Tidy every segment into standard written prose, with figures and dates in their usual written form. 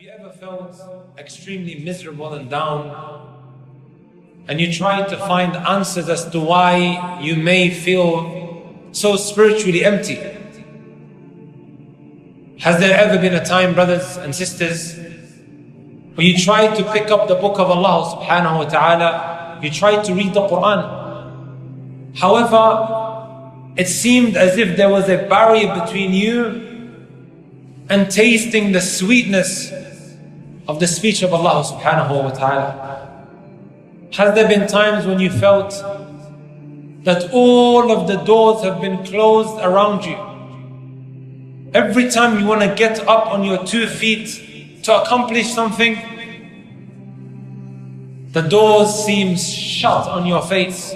you ever felt extremely miserable and down, and you tried to find answers as to why you may feel so spiritually empty? Has there ever been a time, brothers and sisters, where you tried to pick up the book of Allah subhanahu wa ta'ala, you tried to read the Quran, however, it seemed as if there was a barrier between you and tasting the sweetness of the speech of Allah subhanahu wa ta'ala? Has there been times when you felt that all of the doors have been closed around you? Every time you want to get up on your 2 feet to accomplish something, the doors seem shut on your face.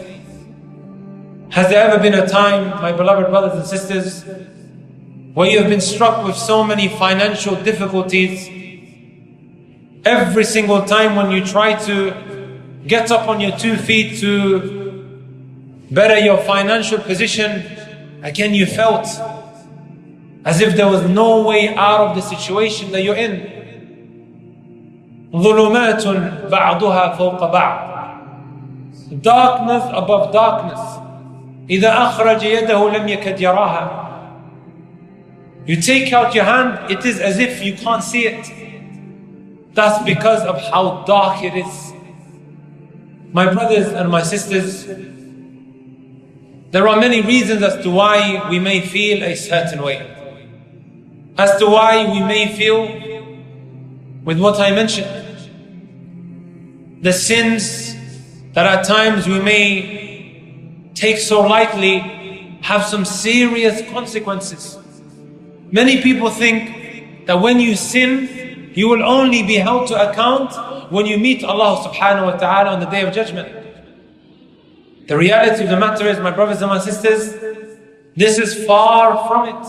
Has there ever been a time, my beloved brothers and sisters, where you have been struck with so many financial difficulties? Every single time when you try to get up on your 2 feet to better your financial position, again you felt as if there was no way out of the situation that you're in. ظُلُمَاتٌ بَعْضُهَا فَوْقَ بَعْضٍ, darkness above darkness. إِذَا أَخْرَجَ يَدَهُ لَمْ يَكَدْ يَرَاهَا. You take out your hand, it is as if you can't see it. That's because of how dark it is. My brothers and my sisters, there are many reasons as to why we may feel a certain way, as to why we may feel with what I mentioned. The sins that at times we may take so lightly have some serious consequences. Many people think that when you sin, you will only be held to account when you meet Allah subhanahu wa ta'ala on the Day of Judgment. The reality of the matter is, my brothers and my sisters, this is far from it.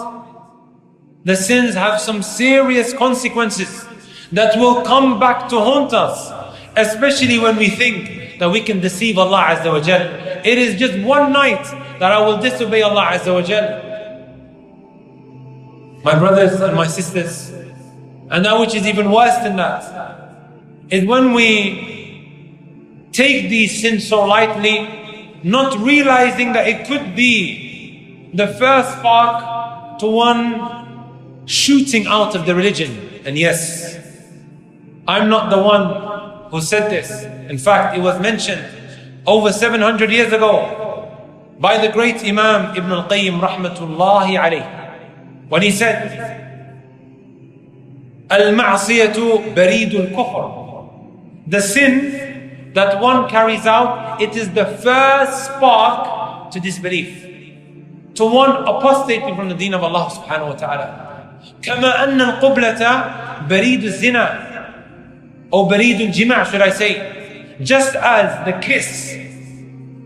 The sins have some serious consequences that will come back to haunt us, especially when we think that we can deceive Allah Azza wa Jal. It is just one night that I will disobey Allah Azza wa Jal. My brothers and my sisters, and that which is even worse than that is when we take these sins so lightly, not realizing that it could be the first spark to one shooting out of the religion. And yes, I'm not the one who said this. In fact, it was mentioned over 700 years ago by the great Imam Ibn al-Qayyim rahmatullahi alayhi, when he said, Al-ma'asiyatu baridul kufr. The sin that one carries out, it is the first spark to disbelief, to one apostating from the deen of Allah subhanahu wa ta'ala. Kama anna al-qublata baridul zina, or baridul jima' should I say. Just as the kiss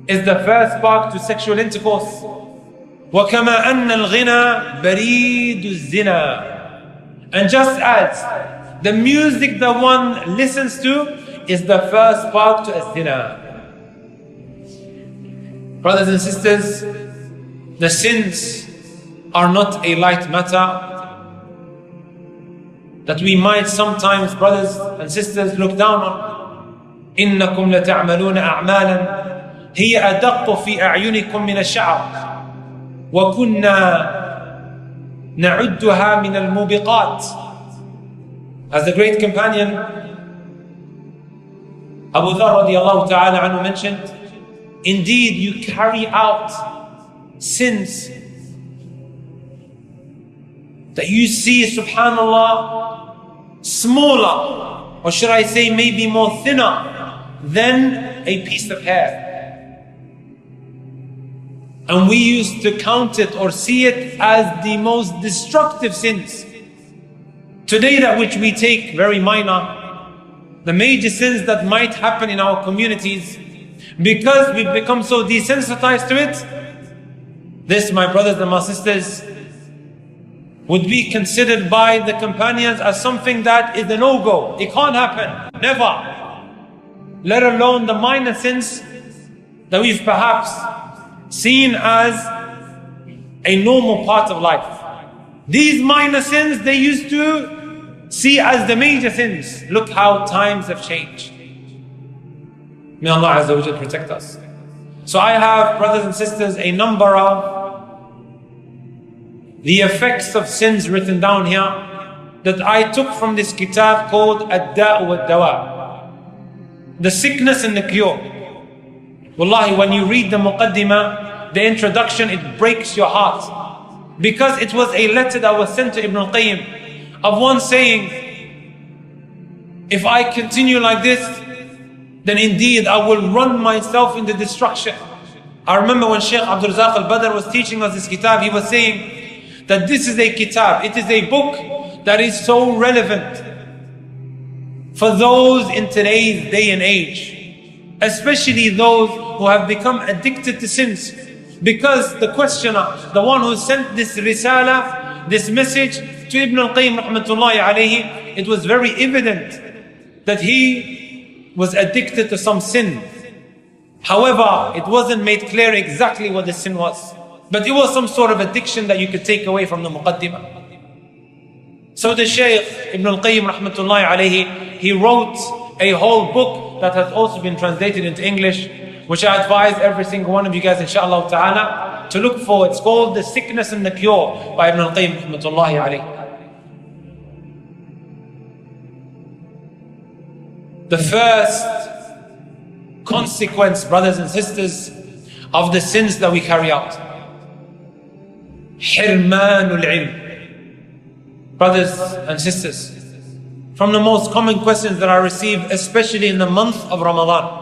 is the first spark to sexual intercourse, وَكَمَا أَنَّ الْغِنَى بَرِيدُ الزِّنَى. And just as the music that one listens to is the first spark to az-zina. Brothers and sisters, the sins are not a light matter that we might sometimes, brothers and sisters, look down on. إِنَّكُمْ لَتَعْمَلُونَ أَعْمَالًا هِيَ أَدَقُّ فِي أَعْيُنِكُمْ مِنَ الشَّعْرِ وَكُنَّا نَعُدُّهَا مِنَ الْمُوبِقَاتِ. As the great companion Abu Dharr radiallahu ta'ala anhu mentioned, indeed you carry out sins that you see, subhanallah, smaller, or should I say maybe more thinner than a piece of hair. And we used to count it or see it as the most destructive sins. Today, that which we take very minor, the major sins that might happen in our communities, because we've become so desensitized to it, this, my brothers and my sisters, would be considered by the companions as something that is a no-go. It can't happen, never. Let alone the minor sins that we've perhaps seen as a normal part of life. These minor sins, they used to see as the major sins. Look how times have changed. May Allah Azza wa Jal protect us. So I have, brothers and sisters, a number of the effects of sins written down here that I took from this kitab called Ad-Da'u Wad-Dawa, the sickness and the cure. Wallahi, when you read the muqaddimah, the introduction, it breaks your heart, because it was a letter that was sent to Ibn al-Qayyim of one saying, if I continue like this, then indeed I will run myself into destruction. I remember when Shaykh Abdul Razak al-Badr was teaching us this kitab, he was saying that this is a kitab, it is a book that is so relevant for those in today's day and age, especially those who have become addicted to sins. Because the questioner, the one who sent this risala, this message to Ibn al-Qayyim rahmatullahi alayhi, it was very evident that he was addicted to some sin. However, it wasn't made clear exactly what the sin was, but it was some sort of addiction that you could take away from the muqaddimah. So the Shaykh Ibn al-Qayyim rahmatullahi alayhi, he wrote a whole book that has also been translated into English, which I advise every single one of you guys, inshallah ta'ala, to look for. It's called The Sickness and the Cure by Ibn al-Qayyim rahmatullahi alayhi. The first consequence, brothers and sisters, of the sins that we carry out, Hirmanul ilm. Brothers and sisters, from the most common questions that I receive, especially in the month of Ramadan,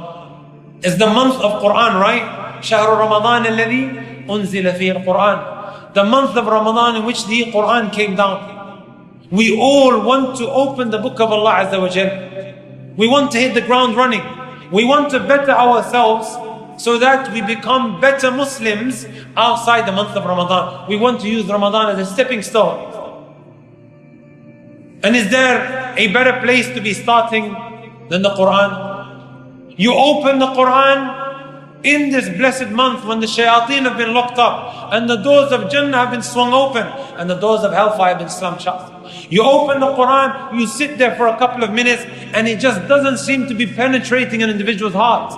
is the month of Quran, right? شهر رمضان الذي أنزل فيه القرآن. The month of Ramadan in which the Quran came down. We all want to open the book of Allah Azza wa Jal. We want to hit the ground running. We want to better ourselves so that we become better Muslims outside the month of Ramadan. We want to use Ramadan as a stepping stone. And is there a better place to be starting than the Quran? You open the Quran in this blessed month when the shayateen have been locked up and the doors of Jannah have been swung open and the doors of hellfire have been slammed shut. You open the Quran, you sit there for a couple of minutes and it just doesn't seem to be penetrating an individual's heart.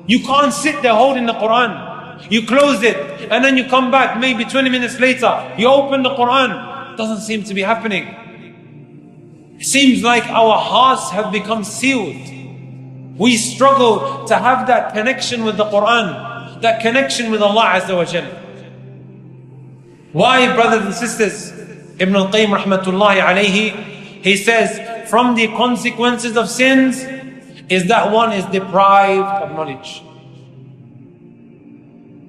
You can't sit there holding the Quran. You close it and then you come back maybe 20 minutes later. You open the Quran, it doesn't seem to be happening. It seems like our hearts have become sealed. We struggle to have that connection with the Quran, that connection with Allah Azza wa Jal. Why, brothers and sisters? Ibn al-Qayyim rahmatullahi alayhi, he says, from the consequences of sins is that one is deprived of knowledge.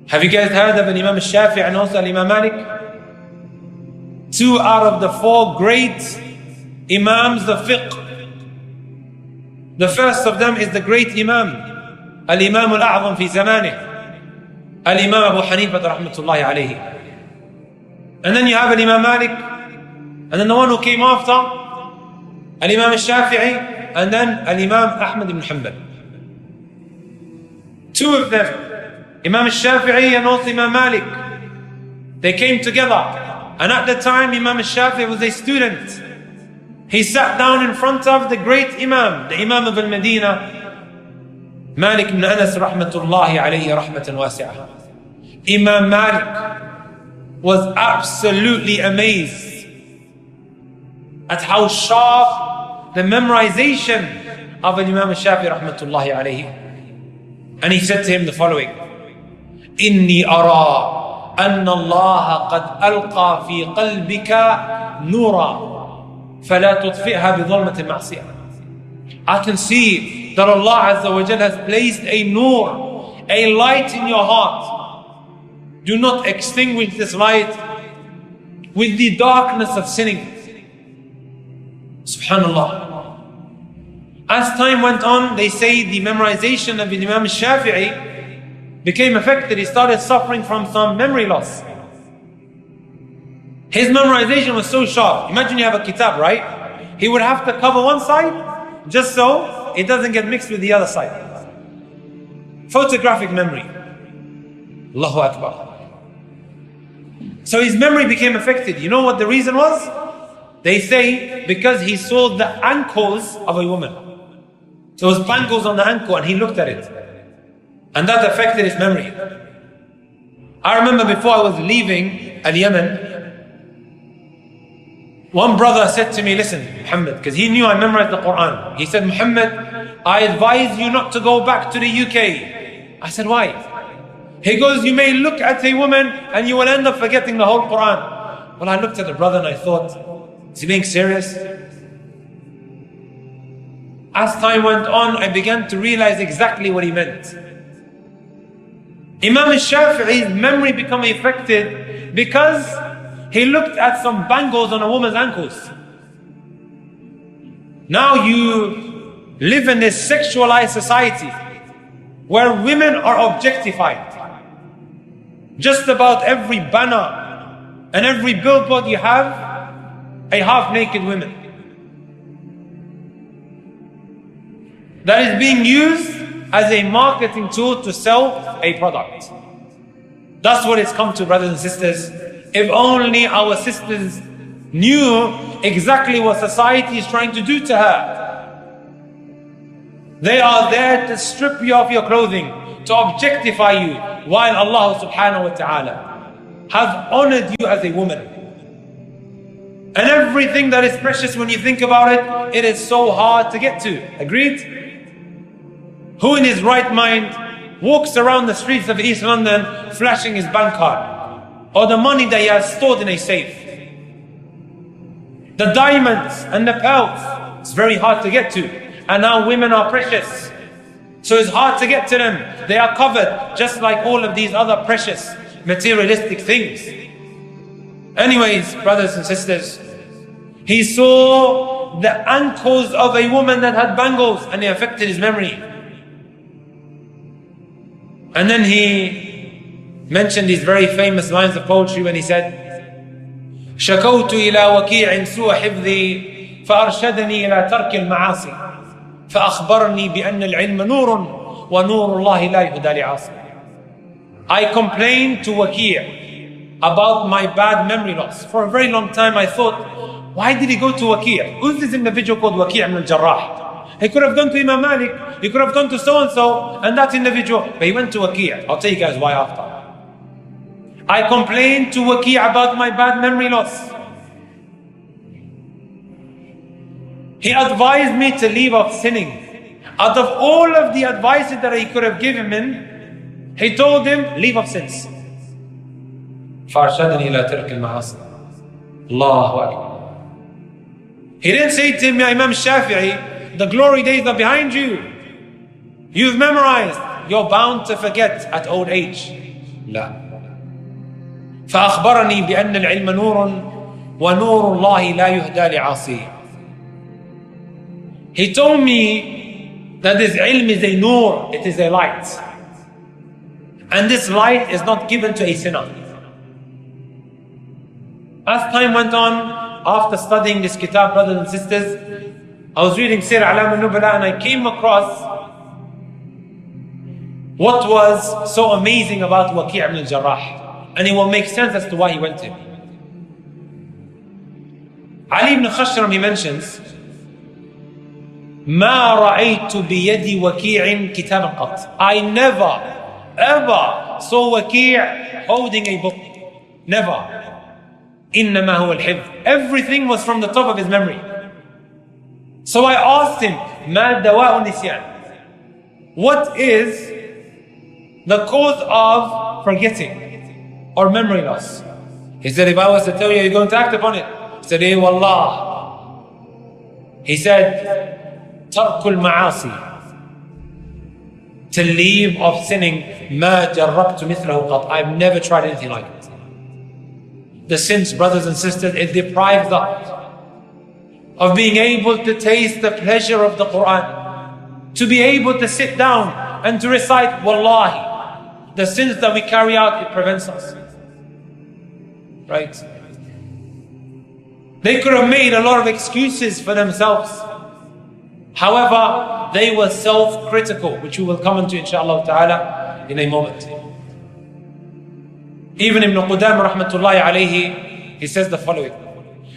Have you guys heard of an Imam al-Shafi'i and also Imam Malik? 2 out of the 4 great Imams of fiqh. The first of them is the great Imam, Al-Imam al-A'zam fi zamanih, Al-Imam Abu Hanifa rahmatullahi alayhi. And then you have Al-Imam Malik, and then the one who came after, Al-Imam al-Shafi'i, and then Al-Imam Ahmad ibn Hanbal. 2 of them, Imam al-Shafi'i and also Imam Malik, they came together. And at the time, Imam al-Shafi'i was a student. He sat down in front of the great Imam, the Imam of al-Medina, Malik ibn Anas rahmatullahi alayhi rahmatan wasi'ah. Imam Malik was absolutely amazed at how sharp the memorization of Imam al-Shafi'i rahmatullahi alayhi. And he said to him the following, Inni ara anna Allah qad alqa fi qalbika nura. فَلَا تُطْفِئْهَا بِظُلْمَةِ الْمَعْصِيَةِ. I can see that Allah Azza wa Jal has placed a nur, a light in your heart. Do not extinguish this light with the darkness of sinning. Subhanallah. As time went on, they say the memorization of Imam al-Shafi'i became affected. He started suffering from some memory loss. His memorization was so sharp. Imagine you have a kitab, right? He would have to cover one side just so it doesn't get mixed with the other side. Photographic memory. Allahu Akbar. So his memory became affected. You know what the reason was? They say because he saw the ankles of a woman. So it was bangles on the ankle and he looked at it. And that affected his memory. I remember before I was leaving Yemen, one brother said to me, listen, Muhammad, because he knew I memorized the Quran. He said, Muhammad, I advise you not to go back to the UK. I said, why? He goes, you may look at a woman and you will end up forgetting the whole Quran. Well, I looked at the brother and I thought, is he being serious? As time went on, I began to realize exactly what he meant. Imam al-Shafi'i's memory became affected because he looked at some bangles on a woman's ankles. Now you live in this sexualized society where women are objectified. Just about every banner and every billboard you have a half-naked woman that is being used as a marketing tool to sell a product. That's what it's come to, brothers and sisters. If only our sisters knew exactly what society is trying to do to her. They are there to strip you of your clothing, to objectify you, while Allah subhanahu wa ta'ala has honored you as a woman. And everything that is precious, when you think about it, it is so hard to get to. Agreed? Who in his right mind walks around the streets of East London flashing his bank card or the money that he has stored in a safe? The diamonds and the pearls, it's very hard to get to. And now women are precious, so it's hard to get to them. They are covered just like all of these other precious materialistic things. Anyways, brothers and sisters, he saw the ankles of a woman that had bangles and it affected his memory. And then he mentioned these very famous lines of poetry when he said, شكوت إلى وكيع سوء حفظي فأرشدني إلى ترك المعاصي فأخبرني بأن العلم نور ونور الله لا يهدى لعاصي. I complained to Waki' about my bad memory loss. For a very long time I thought, why did he go to Waki'? Who's this individual called Waki' ibn al-Jarrah? He could have gone to Imam Malik, he could have gone to so-and-so, and that individual, but he went to Waki'. I'll tell you guys why after. I complained to Waki' about my bad memory loss. He advised me to leave off sinning. Out of all of the advices that he could have given him, he told him, leave off sins. فَأَرْشَدَنِي إِلَى تَرْكِ الْمَعَاصِي. Allahu Akbar. He didn't say to him, Ya Imam Shafi'i, the glory days are behind you. You've memorized. You're bound to forget at old age. لا. فأخبرني بأن العلم نور ونور الله لا يهدى لعاصي. He told me that this ilm is a nur, it is a light. And this light is not given to a sinner. As time went on, after studying this kitab, brothers and sisters, I was reading Sir Alam al-Nubala and I came across what was so amazing about Waki' ibn al-Jarrah. And it will make sense as to why he went to him. Ali ibn Khashram, he mentions, ما رأيت بيد وكيع كتابا قط. I never ever saw Waki' holding a book. Never. إنما هو الحفظ. Everything was from the top of his memory. So I asked him, ما دواء النسيان? What is the cause of forgetting or memory loss? He said, if I was to tell you, you're going to act upon it. I said, eh, wallah. He said, ترك المعاصي, to leave off sinning. ما جربت مثله قط. I've never tried anything like it. The sins, brothers and sisters, it deprives us of being able to taste the pleasure of the Quran, to be able to sit down and to recite. Wallahi, the sins that we carry out, it prevents us. Right? They could have made a lot of excuses for themselves. However, they were self-critical, which we will come into inshallah ta'ala in a moment. Even Ibn Qudam rahmatullahi alayhi, he says the following: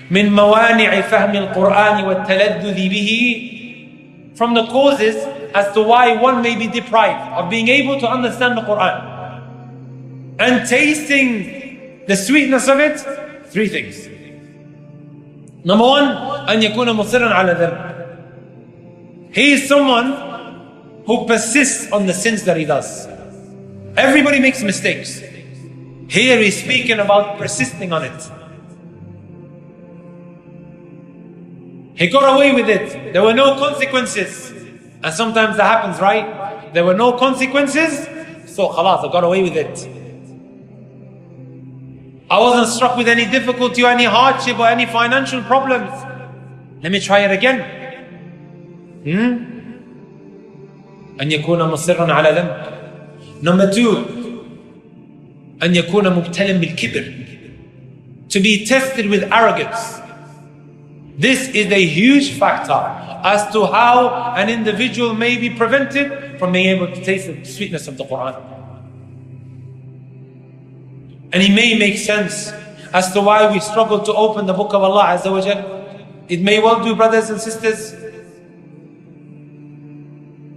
من موانع فهم القرآن والتلذذ به, from the causes as to why one may be deprived of being able to understand the Quran and tasting the sweetness of it. 3 things. Number 1, أن يكون مصرا على ذنب. He is someone who persists on the sins that he does. Everybody makes mistakes. Here he's speaking about persisting on it. He got away with it. There were no consequences. And sometimes that happens, right? There were no consequences, so khalas, I got away with it. I wasn't struck with any difficulty or any hardship or any financial problems. Let me try it again. أن يكون مصرا على ذنب. Number 2, أن يكون مبتلا بالكبر. To be tested with arrogance. This is a huge factor as to how an individual may be prevented from being able to taste the sweetness of the Quran. And it may make sense as to why we struggle to open the book of Allah Azza wa Jal. It may well do, brothers and sisters.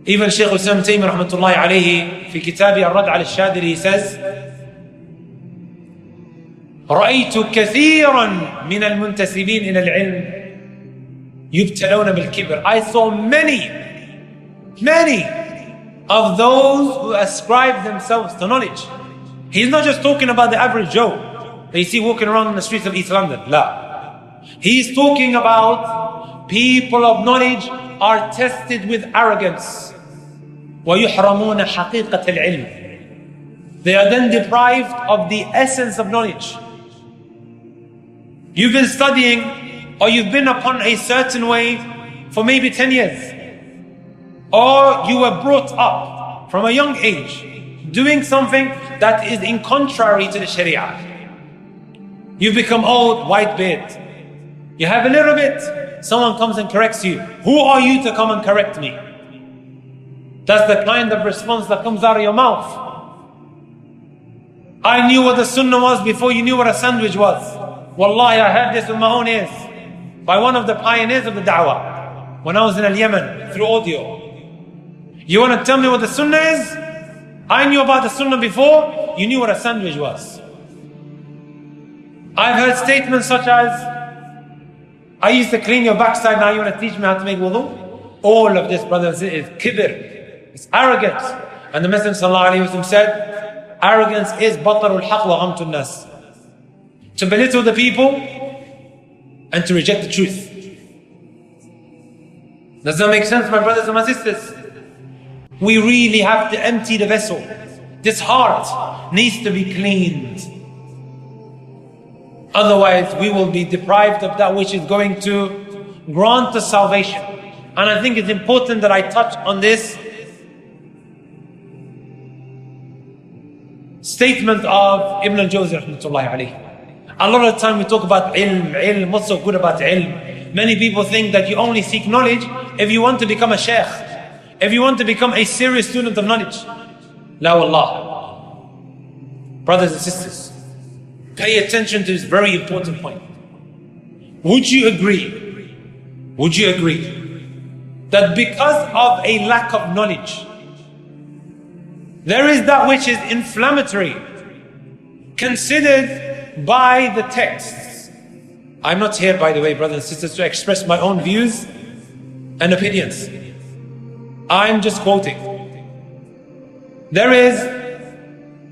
Even Shaykh al-Islam Taymi rahmatullahi alayhi في كتابه الرد على الشادري, he says, رأيت كثيرا من المنتسبين إلى العلم يبتلون بالكبر. I saw many of those who ascribe themselves to knowledge. He's not just talking about the average Joe that you see walking around in the streets of East London. La. He's talking about people of knowledge are tested with arrogance. وَيُحْرَمُونَ حَقِيقَةَ الْعِلْمِ. They are then deprived of the essence of knowledge. You've been studying, or you've been upon a certain way for maybe 10 years. Or you were brought up from a young age doing something that is in contrary to the Sharia. You've become old, white beard. You have a little bit, someone comes and corrects you. Who are you to come and correct me? That's the kind of response that comes out of your mouth. I knew what the sunnah was before you knew what a sandwich was. Wallahi, I heard this with my own ears by one of the pioneers of the da'wah when I was in Yemen through audio. You want to tell me what the sunnah is? I knew about the sunnah before you knew what a sandwich was. I've heard statements such as, I used to clean your backside, now you want to teach me how to make wudu? All of this, brothers, is kibr. It's arrogance. And the Messenger ﷺ said, arrogance is batarul haq wa ghamtun nas. To belittle the people and to reject the truth. Does that make sense, my brothers and my sisters? We really have to empty the vessel. This heart needs to be cleaned. Otherwise, we will be deprived of that which is going to grant us salvation. And I think it's important that I touch on this statement of Ibn al-Jawzi rahmatullahi alayhi. A lot of the time we talk about ilm, what's so good about ilm? Many people think that you only seek knowledge if you want to become a sheikh, if you want to become a serious student of knowledge. La wallah. Brothers and sisters, pay attention to this very important point. Would you agree that because of a lack of knowledge, there is that which is inflammatory, considered by the texts? I'm not here, by the way, brothers and sisters, to express my own views and opinions. I'm just quoting. There is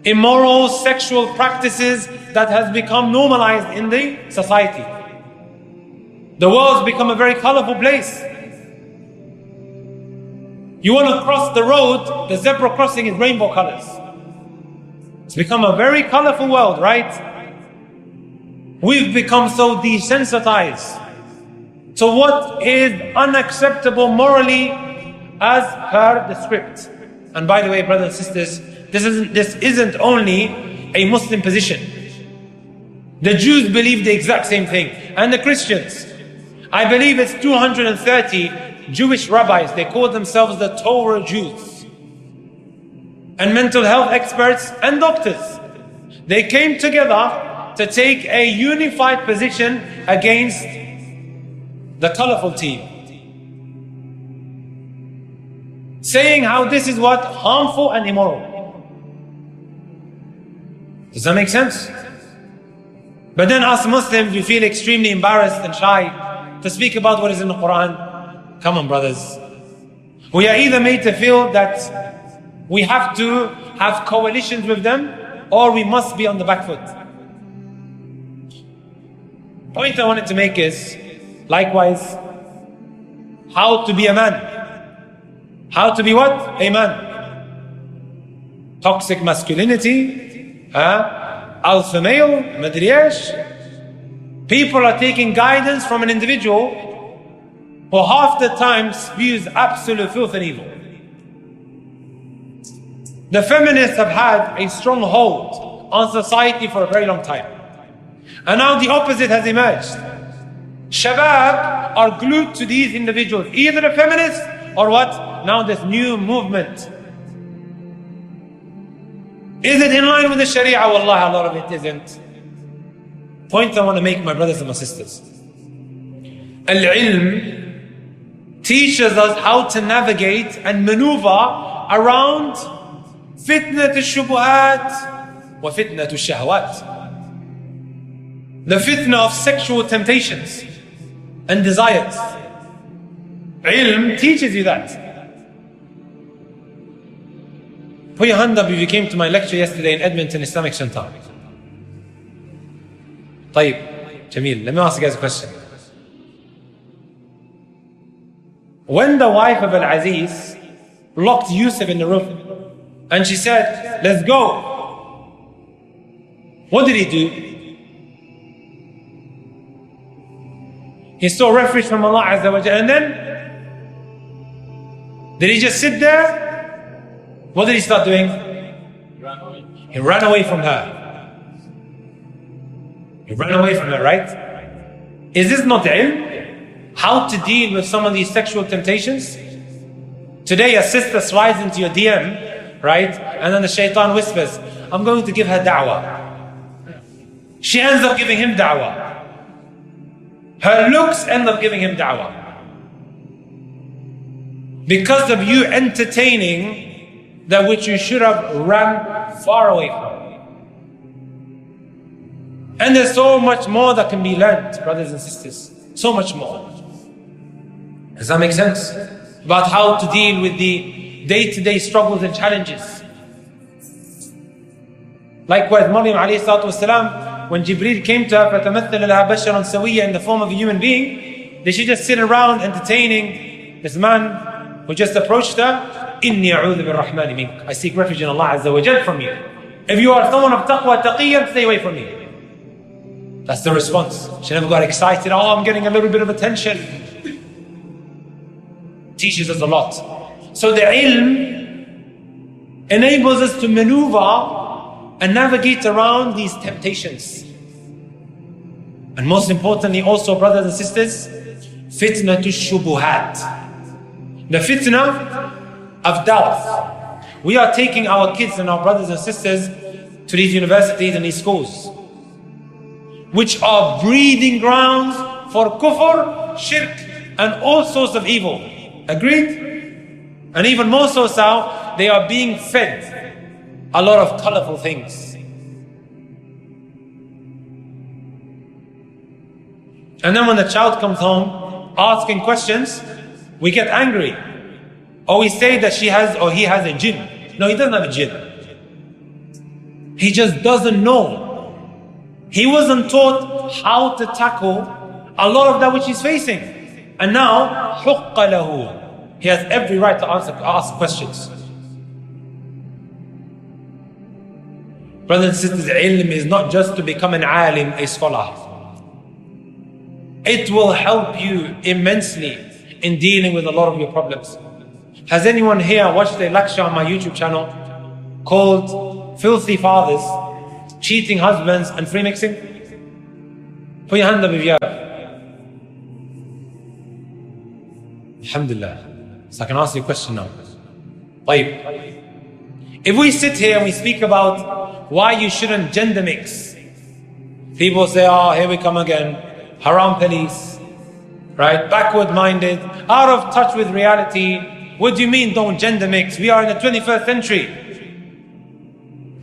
immoral sexual practices that has become normalized in the society. The world's become a very colorful place. You want to cross the road, the zebra crossing is rainbow colors. It's become a very colorful world, right? We've become so desensitized to what is unacceptable morally as per the script. And by the way, brothers and sisters, this isn't only a Muslim position. The Jews believe the exact same thing, and the Christians. I believe it's 230 Jewish rabbis, they call themselves the Torah Jews, and mental health experts and doctors. They came together to take a unified position against the colorful team, saying how this is what harmful and immoral. Does that make sense? But then us Muslims, we feel extremely embarrassed and shy to speak about what is in the Quran. Come on, brothers. We are either made to feel that we have to have coalitions with them, or we must be on the back foot. Point I wanted to make is, likewise, how to be a man. How to be what? A man. Toxic masculinity, alpha male, madri ايش. People are taking guidance from an individual who half the time spews absolute filth and evil. The feminists have had a strong hold on society for a very long time. And now the opposite has emerged. Shabab are glued to these individuals, either the feminists or what? Now this new movement. Is it in line with the Sharia? Wallahi, a lot of it isn't. Point I want to make, my brothers and my sisters. Al-ilm teaches us how to navigate and maneuver around Fitna al-shubuhat wa fitna al-shahwat. The fitna of sexual temptations and desires. Ilm teaches you that. Put your hand up if you came to my lecture yesterday in Edmonton Islamic Center. طيب, Jamil, let me ask you guys a question. When the wife of Al-Aziz locked Yusuf in the room and she said, let's go, what did he do? He sought refuge from Allah Azza wa Jalla, and then did he just sit there? What did he start doing? He ran away from her. He ran away from her, right? Is this not ilm? How to deal with some of these sexual temptations? Today a sister slides into your DM, right? And then the shaitan whispers, I'm going to give her da'wah. She ends up giving him da'wah. Her looks end up giving him da'wah. Because of you entertaining that which you should have run far away from. And there's so much more that can be learned, brothers and sisters. So much more. Does that make sense? About how to deal with the day-to-day struggles and challenges. Likewise, Maryam alayhi salatu wasalam, when Jibreel came to her, فَتَمَثَّلَ لَهَا بَشَرًا سَوِيًّا, in the form of a human being, did she just sit around entertaining this man who just approached her? إِنِّي أَعُوذُ بِالرَّحْمَنِ مِنْكَ, I seek refuge in Allah Azza wa Jal from you. If you are someone of taqwa, taqiyyan, stay away from me. That's the response. She never got excited. Oh, I'm getting a little bit of attention. Teaches us a lot. So the ilm enables us to maneuver and navigate around these temptations. And most importantly also, brothers and sisters, fitna to shubuhat. The fitna of doubts. We are taking our kids and our brothers and sisters to these universities and these schools, which are breeding grounds for kufr, shirk, and all sorts of evil. Agreed? And even more so now, they are being fed a lot of colorful things. And then when the child comes home asking questions, we get angry. Or we say that she has or he has a jinn. No, he doesn't have a jinn. He just doesn't know. He wasn't taught how to tackle a lot of that which he's facing. And now, حُقَّ لَهُ, he has every right to ask questions. Brothers and sisters, ilm is not just to become an alim, a scholar. It will help you immensely in dealing with a lot of your problems. Has anyone here watched a lecture on my YouTube channel called Filthy Fathers, Cheating Husbands and Free Mixing? Put your hand up if you have. Alhamdulillah. So I can ask you a question now. If we sit here and we speak about why you shouldn't gender mix, People say, oh, here we come again. Haram police, right? Backward minded, out of touch with reality. What do you mean don't gender mix? We are in the 21st century.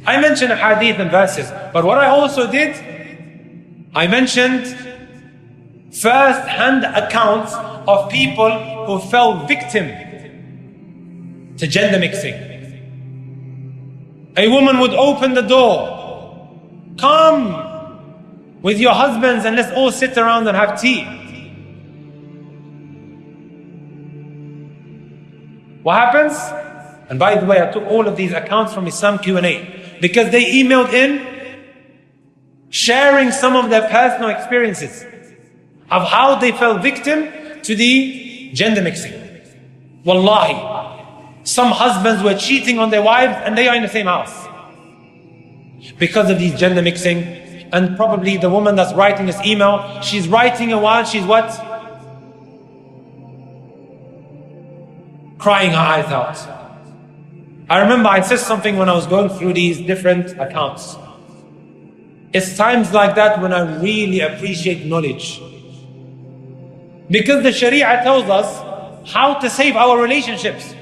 I mentioned hadith and verses, but what I also did, I mentioned first-hand accounts of people who fell victim to gender mixing. A woman would open the door, come with your husbands and let's all sit around and have tea. What happens? And by the way, I took all of these accounts from Islam Q&A because they emailed in sharing some of their personal experiences of how they fell victim to the gender mixing. Wallahi, some husbands were cheating on their wives and they are in the same house because of these gender mixing. And probably the woman that's writing this email, she's writing it while she's what? Crying her eyes out. I remember I said something when I was going through these different accounts. It's times like that when I really appreciate knowledge. Because the Sharia tells us how to save our relationships.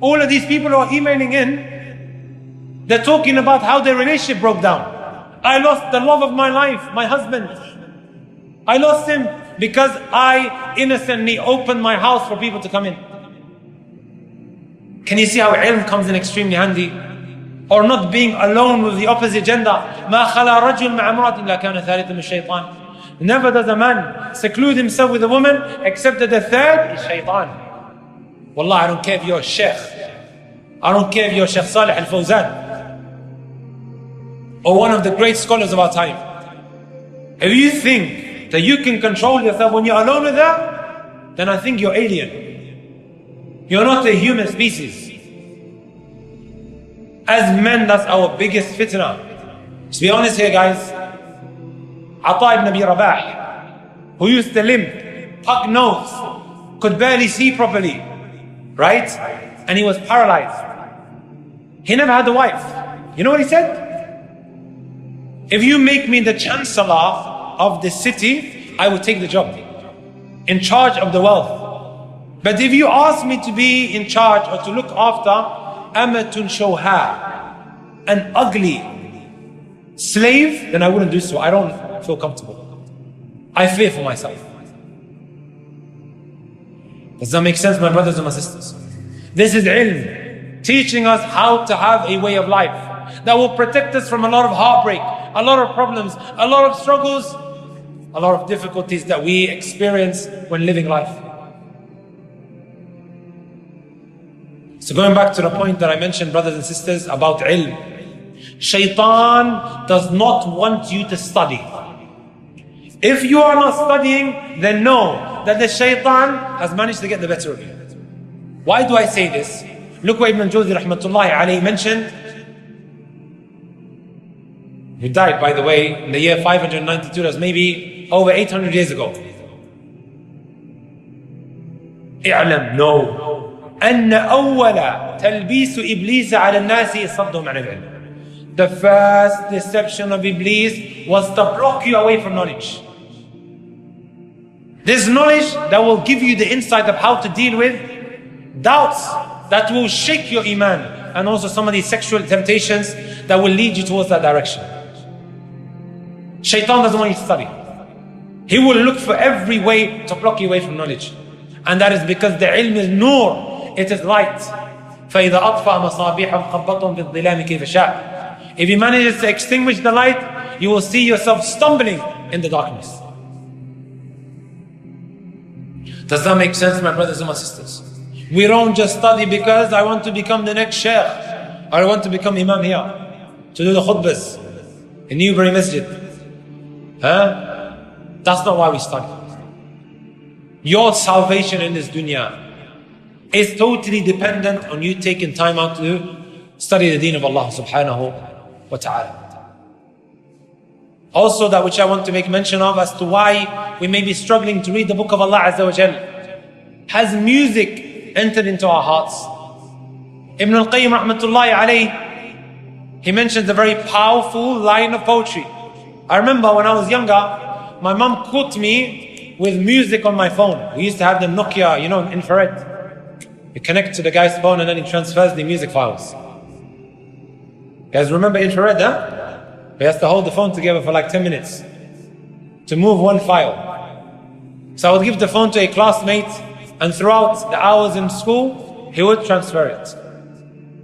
All of these people who are emailing in, they're talking about how their relationship broke down. I lost the love of my life, my husband. I lost him because I innocently opened my house for people to come in. Can you see how ilm comes in extremely handy? Or not being alone with the opposite gender. ما خلا رجل مع امرأة إلا كان ثالثا من الشيطان. Never does a man seclude himself with a woman except that the third is shaitan. Wallah, I don't care if you're a sheikh. I don't care if you're Sheikh Salih al-Fawzan or one of the great scholars of our time. If you think that you can control yourself when you're alone with her, then I think you're alien. You're not a human species. As men, that's our biggest fitna. To be honest here, guys, Ata ibn Abi Rabah, who used to limp, pug nose, could barely see properly, right? And he was paralyzed. He never had a wife. You know what he said? If you make me the chancellor of the city, I will take the job, in charge of the wealth. But if you ask me to be in charge or to look after amatun shawha, an ugly slave, then I wouldn't do so. I don't feel comfortable. I fear for myself. Does that make sense, my brothers and my sisters? This is ilm, teaching us how to have a way of life that will protect us from a lot of heartbreak, a lot of problems, a lot of struggles, a lot of difficulties that we experience when living life. So going back to the point that I mentioned, brothers and sisters, about ilm. Shaitan does not want you to study. If you are not studying, then know that the shaitan has managed to get the better of you. Why do I say this? Look what Ibn Jawzi rahmatullahi alayhi mentioned. He died, by the way, in the year 592, that's maybe over 800 years ago. اعلم, know أن أول تلبيس إبليس على الناس صدهم عن العلم. The first deception of Iblis was to block you away from knowledge. This knowledge that will give you the insight of how to deal with doubts that will shake your iman, and also some of these sexual temptations that will lead you towards that direction. Shaitan doesn't want you to study. He will look for every way to block you away from knowledge. And that is because the ilm is nur, it is light. فَإِذَا أَطْفَأَ مَصَابِيحَهُمْ خَبَّطْهُمْ بِالظِّلَامِ كَيْفَ شَاءَ. If he manages to extinguish the light, you will see yourself stumbling in the darkness. Does that make sense, my brothers and my sisters? We don't just study because I want to become the next sheikh, or I want to become imam here, to do the khutbahs in Newbury Masjid. That's not why we study. Your salvation in this dunya is totally dependent on you taking time out to study the deen of Allah subhanahu wa ta'ala. Also, that which I want to make mention of as to why we may be struggling to read the book of Allah Azza wa Jal. Has music entered into our hearts? Ibn al-Qayyim rahmatullahi alayhi, he mentions a very powerful line of poetry. I remember when I was younger, my mom caught me with music on my phone. We used to have the Nokia, infrared. You connect to the guy's phone and then he transfers the music files. Guys, remember infrared, huh? We have to hold the phone together for like 10 minutes to move one file. So I would give the phone to a classmate, and throughout the hours in school, he would transfer it.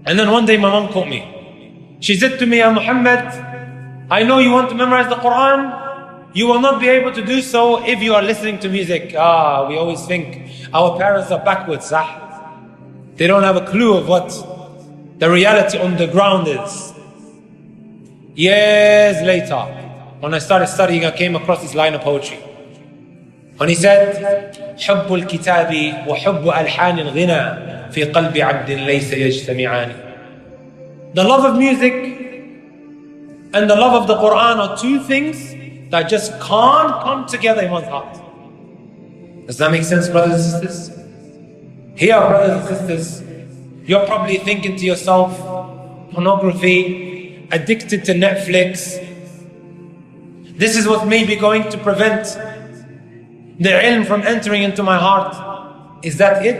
And then one day my mom called me. She said to me, "Ya Muhammad, I know you want to memorize the Quran. You will not be able to do so if you are listening to music." We always think our parents are backwards. They don't have a clue of what the reality on the ground is. Years later, when I started studying, I came across this line of poetry. And he said, حب الكتاب وحب ألحان الغنى في قلب عبد ليس يجتمعان. The love of music and the love of the Quran are two things that just can't come together in one's heart. Does that make sense, brothers and sisters? Here, brothers and sisters, you're probably thinking to yourself, pornography, addicted to Netflix. This is what may be going to prevent the ilm from entering into my heart. Is that it?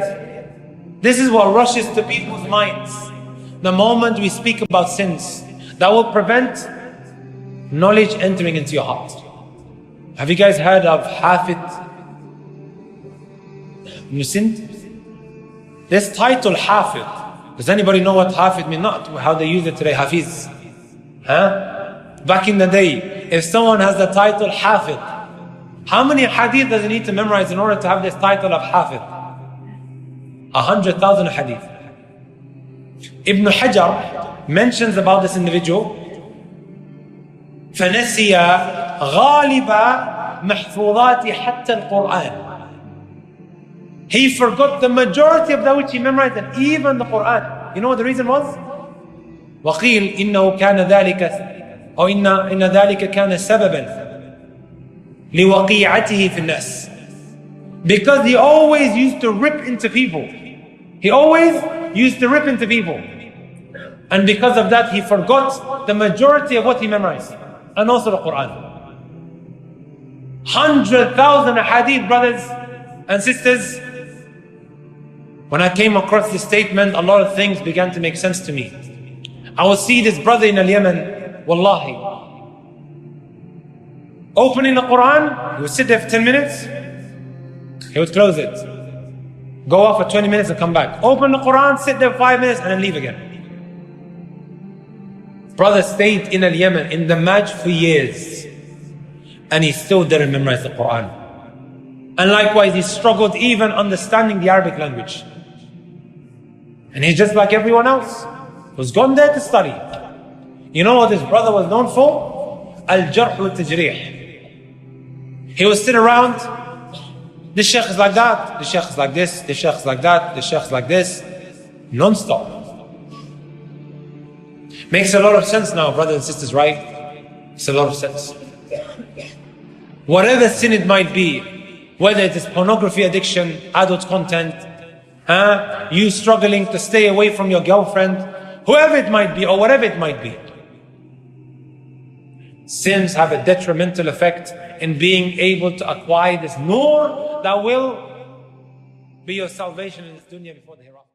This is what rushes to people's minds the moment we speak about sins that will prevent knowledge entering into your heart. Have you guys heard of Hafid Musind? This title Hafid, does anybody know what Hafid means? Not how they use it today, Hafiz. Back in the day, if someone has the title Hafid, how many hadith does he need to memorize in order to have this title of Hafid? 100,000 hadith. Ibn Hajar mentions about this individual, فَنَسِيَ غَالِبَ مَحْفُوظَاتِ حَتَّى الْقُرْآنِ. He forgot the majority of that which he memorized, and even the Quran. You know what the reason was? وَقِيلْ إِنَّهُ كَانَ ذَلِكَ أو إِنَّ ذَلِكَ كَانَ سَبَبًا لِوَقِيعَتِهِ فِي النَّاسِ. Because he always used to rip into people. He always used to rip into people. And because of that, he forgot the majority of what he memorized. And also the Quran. 100,000 hadith, brothers and sisters. When I came across this statement, a lot of things began to make sense to me. I would see this brother in Yemen, wallahi, opening the Quran, he would sit there for 10 minutes, he would close it, go off for 20 minutes and come back, open the Quran, sit there 5 minutes and then leave again. Brother stayed in Yemen, in the Maj for years, and he still didn't memorize the Quran. And likewise, he struggled even understanding the Arabic language. And he's just like everyone else, was gone there to study. You know what this brother was known for? Al-Jarh wa Tajrih. He would sit around, this sheikh is like that, this sheikh is like this, this sheikh is like that, this sheikh is like this, non-stop. Makes a lot of sense now, brothers and sisters, right? Makes a lot of sense. Whatever sin it might be, whether it is pornography addiction, adult content, you struggling to stay away from your girlfriend, whoever it might be, or whatever it might be. Sins have a detrimental effect in being able to acquire this nur that will be your salvation in this dunya before the hereafter.